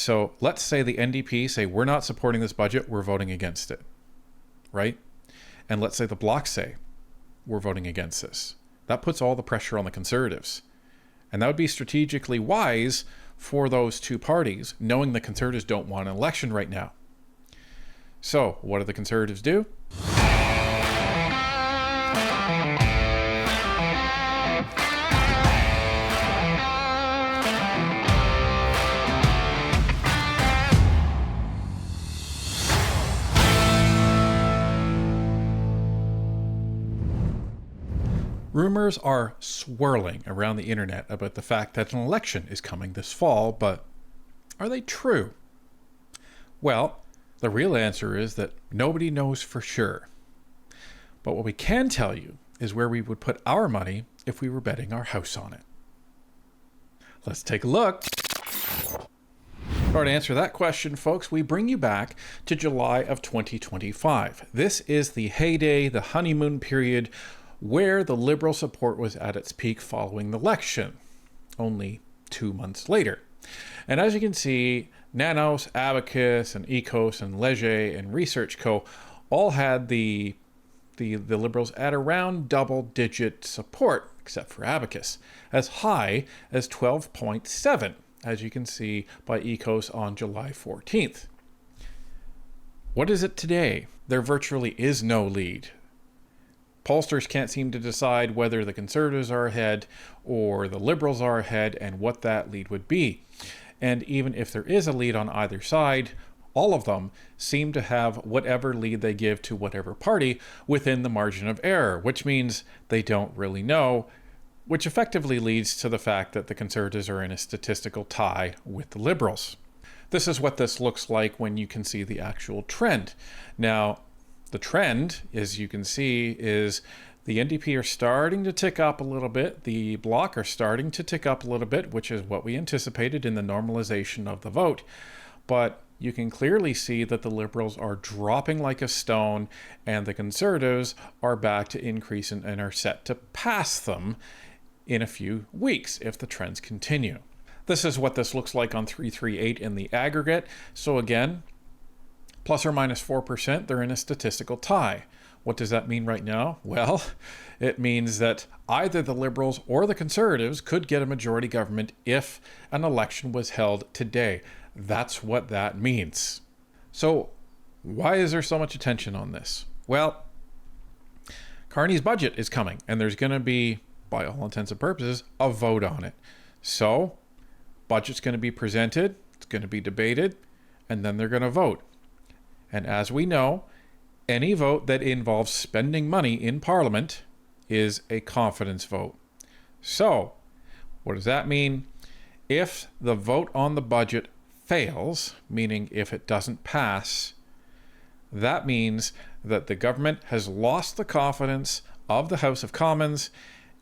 So let's say the NDP say, we're not supporting this budget, we're voting against it, right? And let's say the Bloc say, we're voting against this. That puts all the pressure on the Conservatives. And that would be strategically wise for those two parties, knowing the Conservatives don't want an election right now. So what do the Conservatives do? Rumors are swirling around the internet about the fact that an election is coming this fall, but are they true? Well, the real answer is that nobody knows for sure. But what we can tell you is where we would put our money if we were betting our house on it. Let's take a look. To answer that question, folks, we bring you back to July of 2025. This is the heyday, the honeymoon period, where the Liberal support was at its peak following the election, only 2 months later. And as you can see, Nanos, Abacus, and Ecos, and Leger, and Research Co. all had the Liberals at around double-digit support, except for Abacus, as high as 12.7, as you can see by Ecos on July 14th. What is it today? There virtually is no lead. Pollsters can't seem to decide whether the Conservatives are ahead or the Liberals are ahead and what that lead would be. And even if there is a lead on either side, all of them seem to have whatever lead they give to whatever party within the margin of error, which means they don't really know, which effectively leads to the fact that the Conservatives are in a statistical tie with the Liberals. This is what this looks like when you can see the actual trend. Now, the trend, as you can see, is the NDP are starting to tick up a little bit. The Bloc are starting to tick up a little bit, which is what we anticipated in the normalization of the vote. But you can clearly see that the Liberals are dropping like a stone and the Conservatives are back to increase and are set to pass them in a few weeks if the trends continue. This is what this looks like on 338 in the aggregate. So again, plus or minus 4%, they're in a statistical tie. What does that mean right now? Well, it means that either the Liberals or the Conservatives could get a majority government if an election was held today. That's what that means. So why is there so much attention on this? Well, Carney's budget is coming, and there's going to be, by all intents and purposes, a vote on it. So budget's going to be presented, it's going to be debated, and then they're going to vote. And as we know, any vote that involves spending money in Parliament is a confidence vote. So, what does that mean? If the vote on the budget fails, meaning if it doesn't pass, that means that the government has lost the confidence of the House of Commons,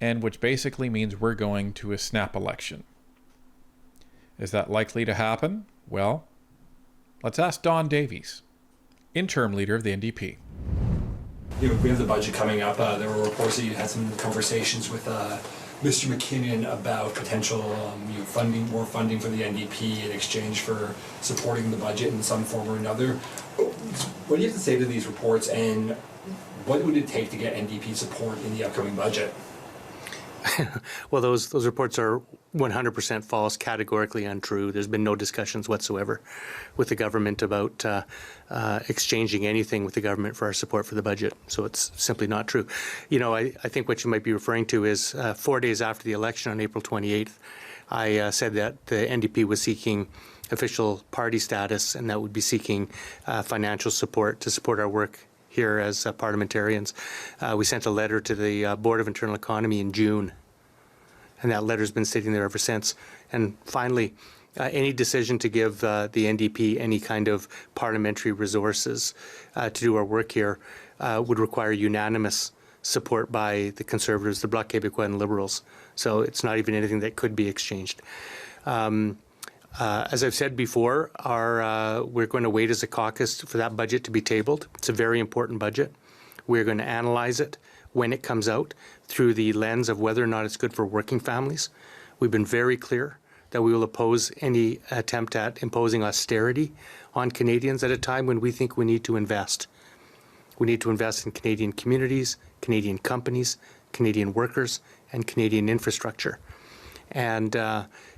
and which basically means we're going to a snap election. Is that likely to happen? Well, let's ask Don Davies, interim leader of the NDP. We have the budget coming up. There were reports that you had some conversations with Mr. McKinnon about potential more funding for the NDP in exchange for supporting the budget in some form or another. What do you have to say to these reports, and what would it take to get NDP support in the upcoming budget? Well, those reports are 100% false, categorically untrue. There's been no discussions whatsoever with the government about exchanging anything with the government for our support for the budget. So it's simply not true. I think what you might be referring to is 4 days after the election on April 28th, I said that the NDP was seeking official party status, and that would be seeking financial support to support our work here as parliamentarians. We sent a letter to the Board of Internal Economy in June, and that letter's been sitting there ever since. And finally, any decision to give the NDP any kind of parliamentary resources to do our work here would require unanimous support by the Conservatives, the Bloc Québécois, and Liberals. So it's not even anything that could be exchanged. As I've said before, we're going to wait as a caucus for that budget to be tabled. It's a very important budget. We're going to analyze it when it comes out through the lens of whether or not it's good for working families. We've been very clear that we will oppose any attempt at imposing austerity on Canadians at a time when we think we need to invest. We need to invest in Canadian communities, Canadian companies, Canadian workers, and Canadian infrastructure. And,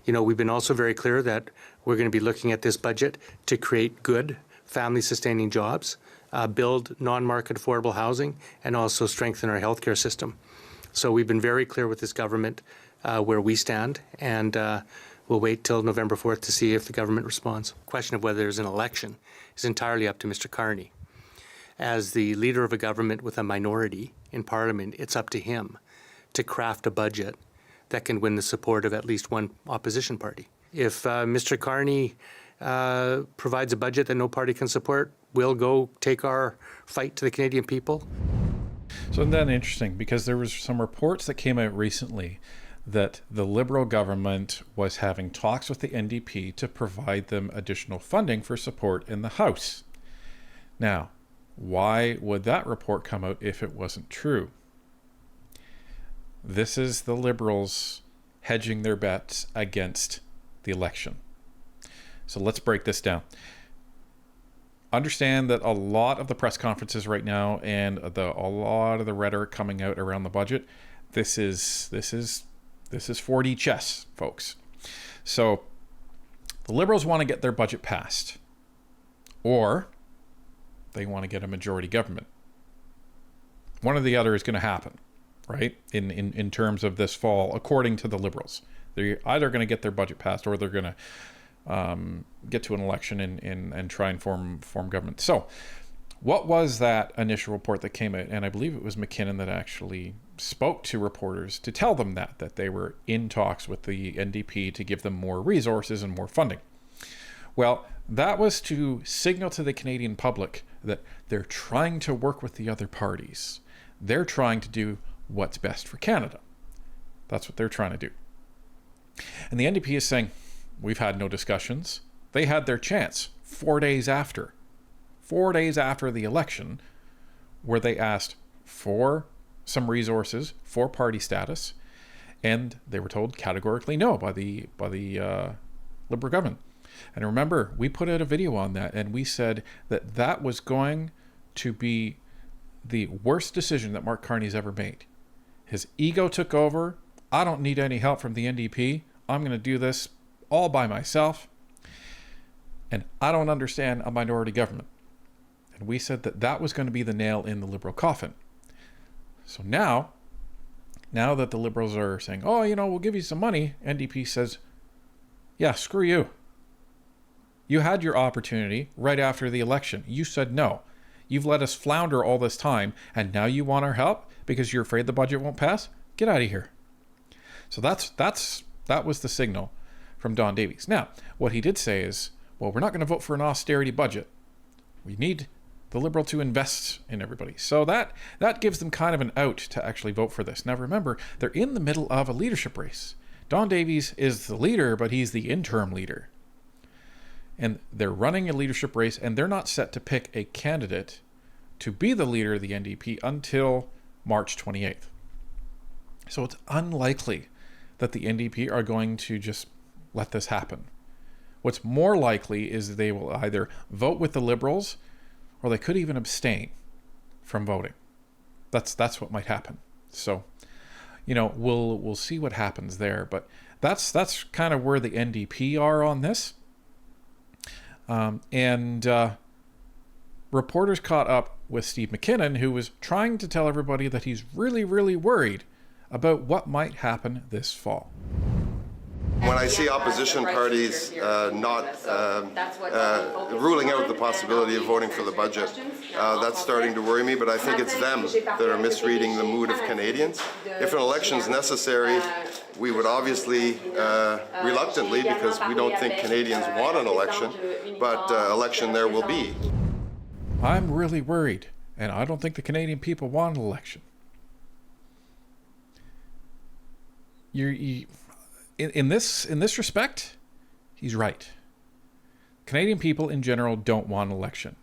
we've been also very clear that we're going to be looking at this budget to create good family-sustaining jobs, build non-market affordable housing, and also strengthen our healthcare system. So we've been very clear with this government where we stand, and we'll wait till November 4th to see if the government responds. The question of whether there's an election is entirely up to Mr. Carney. As the leader of a government with a minority in Parliament, it's up to him to craft a budget that can win the support of at least one opposition party. If Mr. Carney provides a budget that no party can support, we'll go take our fight to the Canadian people. So isn't that interesting? Because there was some reports that came out recently that the Liberal government was having talks with the NDP to provide them additional funding for support in the House. Now, why would that report come out if it wasn't true? This is the Liberals hedging their bets against the election. So let's break this down. Understand that a lot of the press conferences right now and a lot of the rhetoric coming out around the budget, this is 4D chess, folks. So the Liberals want to get their budget passed, or they want to get a majority government. One or the other is going to happen, right? In terms of this fall, according to the Liberals. They're either going to get their budget passed or they're going to get to an election and try and form government. So what was that initial report that came out? And I believe it was McKinnon that actually spoke to reporters to tell them that they were in talks with the NDP to give them more resources and more funding. Well, that was to signal to the Canadian public that they're trying to work with the other parties. They're trying to do what's best for Canada. That's what they're trying to do. And the NDP is saying, we've had no discussions. They had their chance 4 days after. 4 days after the election, where they asked for some resources, for party status, and they were told categorically no by the Liberal government. And remember, we put out a video on that, and we said that was going to be the worst decision that Mark Carney's ever made. His ego took over. I don't need any help from the NDP. I'm going to do this all by myself. And I don't understand a minority government. And we said that was going to be the nail in the Liberal coffin. So now that the Liberals are saying, oh, we'll give you some money, NDP says, yeah, screw you. You had your opportunity right after the election. You said no. You've let us flounder all this time, and now you want our help because you're afraid the budget won't pass? Get out of here. So that was the signal from Don Davies. Now, what he did say is, well, we're not going to vote for an austerity budget. We need the Liberal to invest in everybody. So that gives them kind of an out to actually vote for this. Now, remember, they're in the middle of a leadership race. Don Davies is the leader, but he's the interim leader. And they're running a leadership race, and they're not set to pick a candidate to be the leader of the NDP until March 28th. So it's unlikely that the NDP are going to just let this happen. What's more likely is they will either vote with the Liberals or they could even abstain from voting. That's what might happen. So, we'll see what happens there. But that's kind of where the NDP are on this. Reporters caught up with Steve McKinnon, who was trying to tell everybody that he's really, really worried about what might happen this fall. When I see opposition parties not ruling out the possibility of voting for the budget, that's starting to worry me, but I think it's them that are misreading the mood of Canadians. If an election is necessary, we would obviously, reluctantly, because we don't think Canadians want an election, but election there will be. I'm really worried, and I don't think the Canadian people want an election. In this respect, he's right. Canadian people in general don't want an election.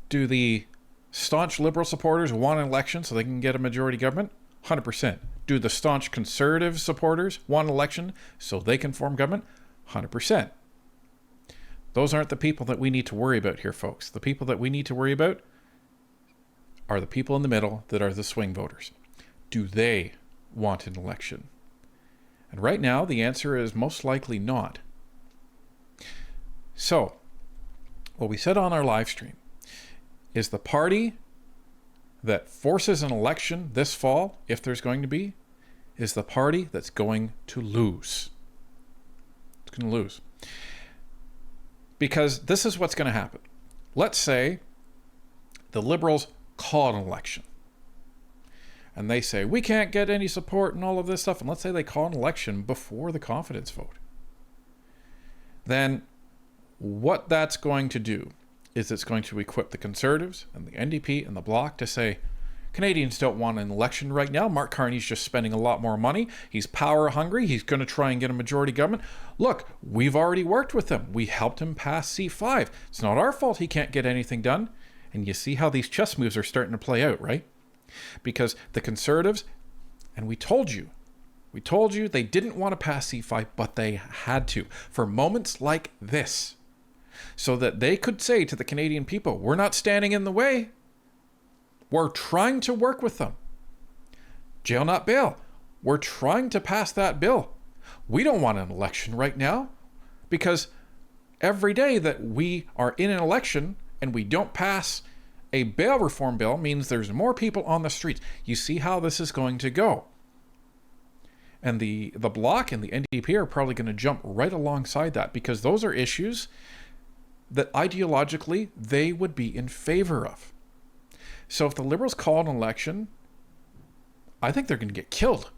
Do the staunch Liberal supporters want an election so they can get a majority government? 100%. Do the staunch conservative supporters want an election so they can form government? 100%. Those aren't the people that we need to worry about here, folks. The people that we need to worry about are the people in the middle that are the swing voters. Do they want an election? And right now, the answer is most likely not. So, what we said on our live stream is the party that forces an election this fall, if there's going to be, is the party that's going to lose. It's going to lose. Because this is what's going to happen. Let's say the Liberals call an election. And they say, we can't get any support and all of this stuff. And let's say they call an election before the confidence vote. Then what that's going to do is it's going to equip the Conservatives and the NDP and the Bloc to say, Canadians don't want an election right now. Mark Carney's just spending a lot more money. He's power hungry. He's going to try and get a majority government. Look, we've already worked with him. We helped him pass C5. It's not our fault he can't get anything done. And you see how these chess moves are starting to play out, right? Because the Conservatives, and we told you they didn't want to pass C5, but they had to for moments like this, so that they could say to the Canadian people, we're not standing in the way. We're trying to work with them. Jail, not bail. We're trying to pass that bill. We don't want an election right now, because every day that we are in an election and we don't pass a bail reform bill means there's more people on the streets. You see how this is going to go. And the Bloc and the NDP are probably going to jump right alongside that, because those are issues that ideologically they would be in favor of. So if the Liberals call an election, I think they're going to get killed,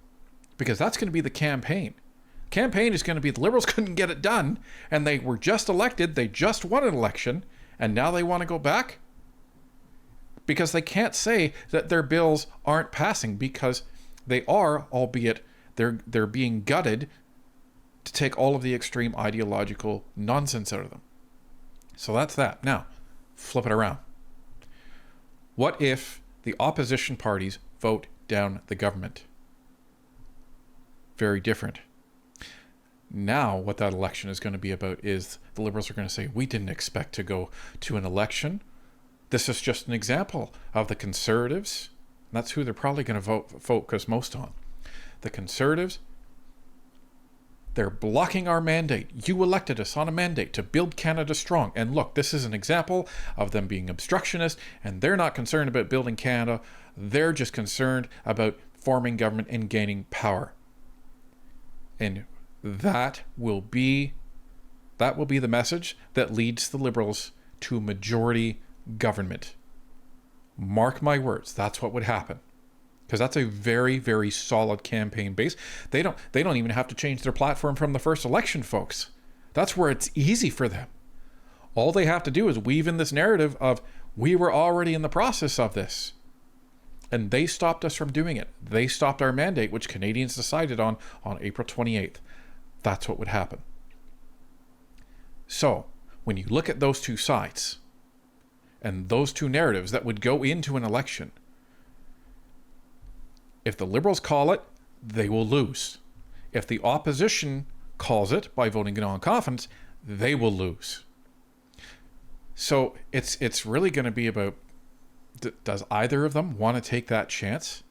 because that's going to be the campaign. Campaign is going to be the Liberals couldn't get it done, and they were just elected, they just won an election, and now they want to go back? Because they can't say that their bills aren't passing, because they are, albeit they're being gutted to take all of the extreme ideological nonsense out of them. So that's that. Now, flip it around. What if the opposition parties vote down the government? Very different. Now, what that election is going to be about is the Liberals are going to say, we didn't expect to go to an election. This is just an example of the Conservatives. And that's who they're probably going to focus most on. The Conservatives, they're blocking our mandate. You elected us on a mandate to build Canada strong. And look, this is an example of them being obstructionist, and they're not concerned about building Canada. They're just concerned about forming government and gaining power. And that will be the message that leads the Liberals to majority government. Mark my words, that's what would happen. Because that's a very, very solid campaign base. They don't even have to change their platform from the first election, folks. That's where it's easy for them. All they have to do is weave in this narrative of, we were already in the process of this. And they stopped us from doing it. They stopped our mandate, which Canadians decided on April 28th. That's what would happen. So, when you look at those two sides, and those two narratives that would go into an election, if the Liberals call it, they will lose. If the opposition calls it by voting no confidence, they will lose. So it's really going to be about, does either of them want to take that chance?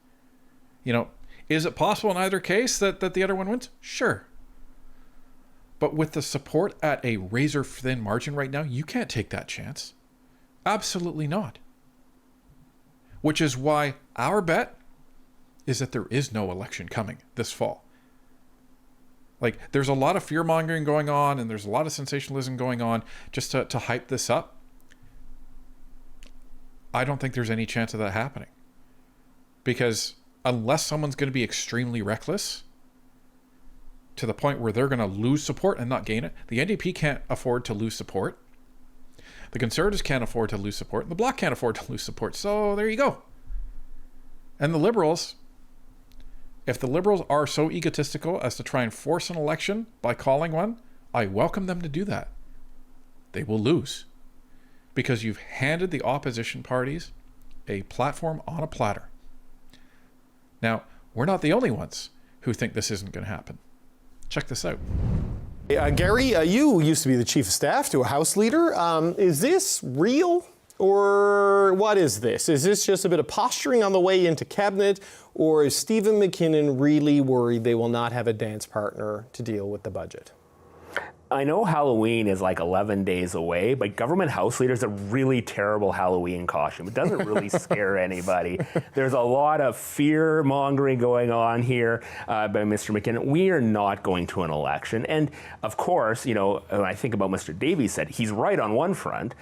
You know, is it possible in either case that the other one wins? Sure. But with the support at a razor-thin margin right now, you can't take that chance. Absolutely not. Which is why our bet is that there is no election coming this fall. Like, there's a lot of fear-mongering going on, and there's a lot of sensationalism going on just to hype this up. I don't think there's any chance of that happening. Because unless someone's going to be extremely reckless to the point where they're going to lose support and not gain it, the NDP can't afford to lose support. The Conservatives can't afford to lose support, and the Bloc can't afford to lose support. So there you go. And the Liberals, if the Liberals are so egotistical as to try and force an election by calling one, I welcome them to do that. They will lose. Because you've handed the opposition parties a platform on a platter. Now, we're not the only ones who think this isn't going to happen. Check this out. Gary, you used to be the chief of staff to a House leader. Is this real, or what is this? Is this just a bit of posturing on the way into cabinet, or is Stephen McKinnon really worried they will not have a dance partner to deal with the budget? I know Halloween is like 11 days away, but government House leaders a really terrible Halloween costume. It doesn't really scare anybody. There's a lot of fear mongering going on here by Mr. McKinnon. We are not going to an election. And of course, you know, when I think about Mr. Davies said, he's right on one front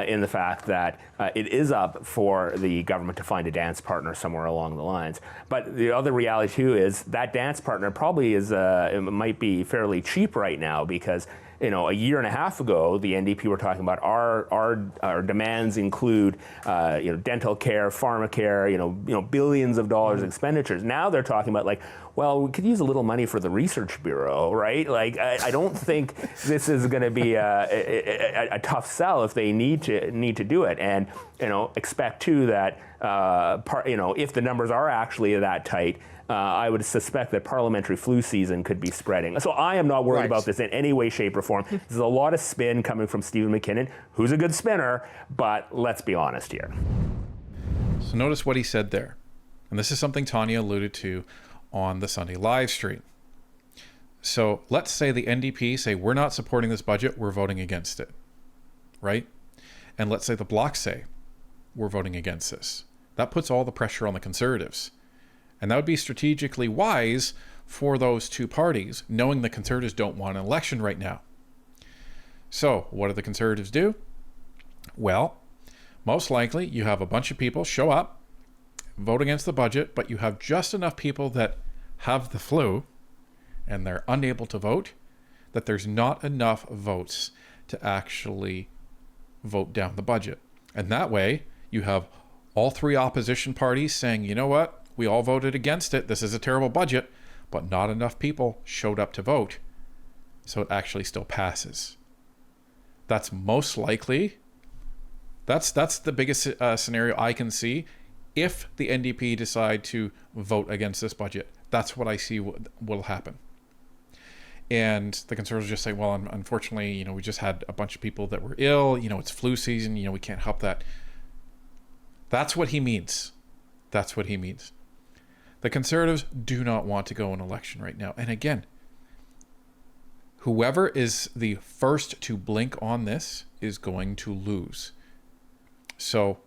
in the fact that it is up for the government to find a dance partner somewhere along the lines. But the other reality too is that dance partner probably is, it might be fairly cheap right now because you know, a year and a half ago, the NDP were talking about our demands include, you know, dental care, pharmacare, you know, billions of dollars expenditures. Now they're talking about like, well, we could use a little money for the research bureau, right? Like, I don't think this is going to be a tough sell if they need to do it, and you know, expect too that you know, if the numbers are actually that tight. I would suspect that parliamentary flu season could be spreading. So I am not worried about this in any way, shape, or form. There's a lot of spin coming from Stephen McKinnon, who's a good spinner, but let's be honest here. So notice what he said there. And this is something Tanya alluded to on the Sunday live stream. So let's say the NDP say, we're not supporting this budget, we're voting against it, right? And let's say the Bloc say, we're voting against this. That puts all the pressure on the Conservatives. And that would be strategically wise for those two parties, knowing the Conservatives don't want an election right now. So what do the Conservatives do? Well, most likely you have a bunch of people show up, vote against the budget, but you have just enough people that have the flu and they're unable to vote, that there's not enough votes to actually vote down the budget. And that way you have all three opposition parties saying, you know what? We all voted against it. This is a terrible budget, but not enough people showed up to vote. So it actually still passes. That's most likely. That's the biggest scenario I can see. If the NDP decide to vote against this budget, that's what I see will happen. And the Conservatives just say, well, unfortunately, you know, we just had a bunch of people that were ill. You know, it's flu season. You know, we can't help that. That's what he means. That's what he means. The Conservatives do not want to go an election right now. And again, whoever is the first to blink on this is going to lose. So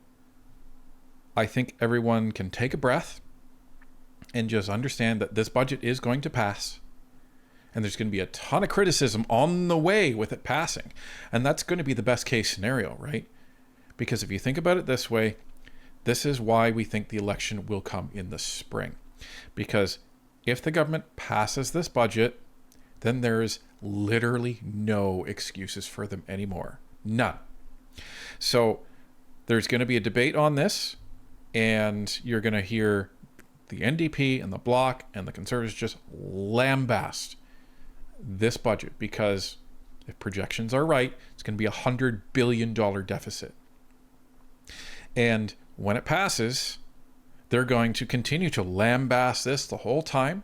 I think everyone can take a breath and just understand that this budget is going to pass. And there's going to be a ton of criticism on the way with it passing. And that's going to be the best case scenario, right? Because if you think about it this way, this is why we think the election will come in the spring. Because if the government passes this budget, then there's literally no excuses for them anymore. None. So there's going to be a debate on this, and you're going to hear the NDP and the Bloc and the Conservatives just lambast this budget, because if projections are right, it's going to be $100 billion deficit. And when it passes, they're going to continue to lambast this the whole time.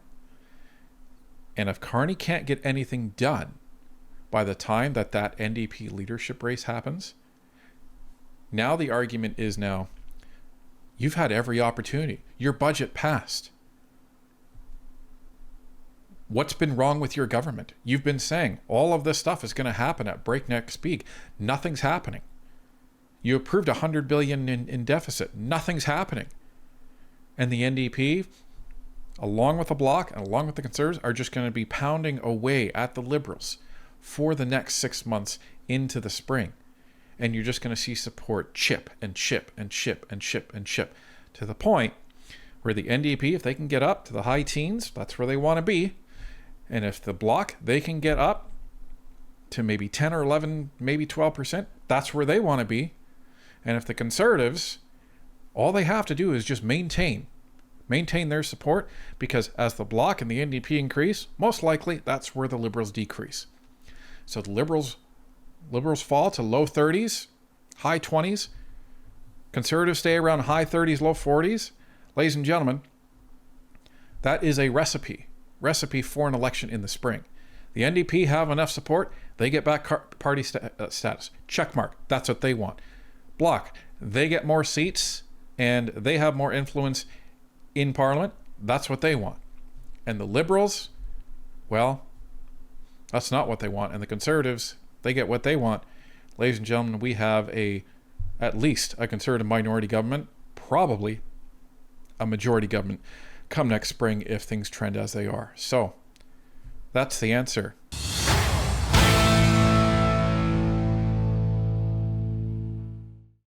And if Carney can't get anything done by the time that NDP leadership race happens, now the argument is now, you've had every opportunity. Your budget passed. What's been wrong with your government? You've been saying all of this stuff is going to happen at breakneck speed. Nothing's happening. You approved $100 billion in deficit. Nothing's happening. And the NDP, along with the Bloc and along with the Conservatives, are just going to be pounding away at the Liberals for the next 6 months into the spring. And you're just going to see support chip and chip and chip and chip and chip to the point where the NDP, if they can get up to the high teens, that's where they want to be. And if the Bloc, they can get up to maybe 10 or 11, maybe 12%, that's where they want to be. And if the Conservatives, all they have to do is just maintain their support, because as the Bloc and the NDP increase, most likely that's where the Liberals decrease. So the Liberals fall to low 30s, high 20s. Conservatives stay around high 30s, low 40s. Ladies and gentlemen, That is a recipe for an election in the spring. The NDP have enough support, they get back party status. Check mark. That's what they want. Bloc, they get more seats and they have more influence in Parliament. That's what they want. And the Liberals, well, that's not what they want. And the Conservatives, they get what they want. Ladies and gentlemen, we have at least a Conservative minority government, probably a majority government come next spring if things trend as they are. So that's the answer.